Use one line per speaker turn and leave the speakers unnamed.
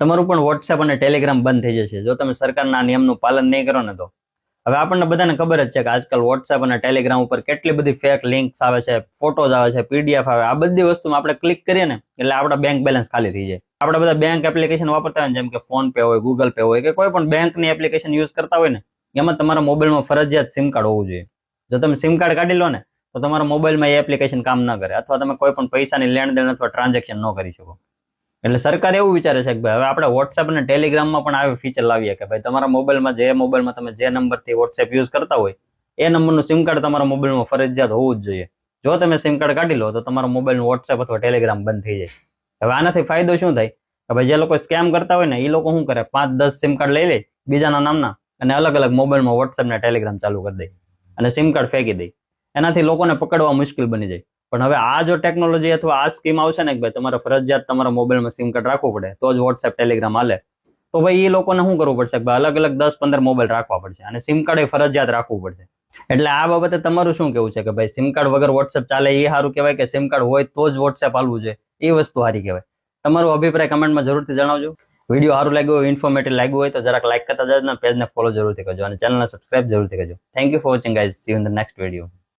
તમારું પણ વોટ્સએપ અને ટેલિગ્રામ બંધ થઈ જશે જો તમે સરકારના નિયમનું પાલન નહીં કરો ને તો. હવે આપણને બધાને ખબર જ છે કે આજકાલ વોટ્સએપ અને ટેલિગ્રામ ઉપર કેટલી બધી ફેક લિંક્સ આવે છે, ફોટોઝ આવે છે, પીડીએફ આવે. આ બધી વસ્તુમાં આપણે ક્લિક કરીએ ને એટલે આપણા બેંક બેલેન્સ ખાલી થઈ જાય. આપણે બધા બેંક એપ્લિકેશન વાપરતા હોય જેમ કે ફોન પે હોય, ગૂગલ પે હોય કે કોઈ પણ બેંકની એપ્લિકેશન યુઝ કરતા હોય ને એમાં તમારા મોબાઈલમાં ફરજિયાત સિમ કાર્ડ હોવું જોઈએ. જો તમે સિમ કાર્ડ કાઢી લો ને તો તમારા મોબાઈલમાં એ એપ્લિકેશન કામ ન કરે અથવા તમે કોઈ પણ પૈસાની લેણદેણ અથવા ટ્રાન્ઝેક્શન ન કરી શકો. એટલે સરકાર એવું વિચારે છે કે ભાઈ હવે આપણે વોટ્સએપ અને ટેલિગ્રામમાં પણ આવી ફીચર લાવીએ કે ભાઈ તમારા મોબાઈલમાં તમે જે નંબરથી વોટ્સએપ યુઝ કરતા હોય એ નંબરનું સિમ કાર્ડ તમારા મોબાઈલમાં ફરજિયાત હોવું જ જોઈએ. જો તમે સિમ કાર્ડ કાઢી લો તો તમારા મોબાઈલનું વોટ્સએપ અથવા ટેલિગ્રામ બંધ થઈ જાય. હવે આનાથી ફાયદો શું થાય કે ભાઈ જે લોકો સ્કેમ કરતા હોય ને એ લોકો શું કરે, 5-10 સિમ કાર્ડ લઈ લે બીજાના નામના અને અલગ અલગ મોબાઈલમાં વોટ્સએપ ને ટેલિગ્રામ ચાલુ કરી દે અને સિમ કાર્ડ ફેંકી દે. એનાથી લોકોને પકડવા મુશ્કેલ બની જાય. પણ હવે આ જો ટેકનોલોજી અથવા આ સ્કીમ આવશે ને કે ભાઈ તમારે ફરજિયાત તમારા મોબાઈલમાં સિમ કાર્ડ રાખવું પડે તો જ વોટ્સએપ ટેલિગ્રામ હાલે, તો ભાઈ એ લોકોને શું કરવું પડશે કે ભાઈ અલગ અલગ 10-15 મોબાઈલ રાખવા પડશે અને સિમ કાર્ડ એ ફરજિયાત રાખવું પડશે. એટલે આ બાબતે તમારું શું કેવું છે કે ભાઈ સિમ કાર્ડ વગર વોટ્સએપ ચાલે એ સારું કહેવાય કે સિમ કાર્ડ હોય તો જ વોટ્સએપ હાલવું જોઈએ એ વસ્તુ સારી કહેવાય? તમારો અભિપ્રાય કમેન્ટમાં જરૂરથી જણાવજો. વિડીયો સારું લાગ્યું હોય, ઇન્ફોર્મેટિવ લાગ્યું હોય તો જરાક લાઈક કરતા જજો અને પેજને ફોલો જરૂરથી કરજો અને ચેનલને સબસ્ક્રાઇબ જરૂરથી કરજો. Thank you for watching guys. C you in the next video.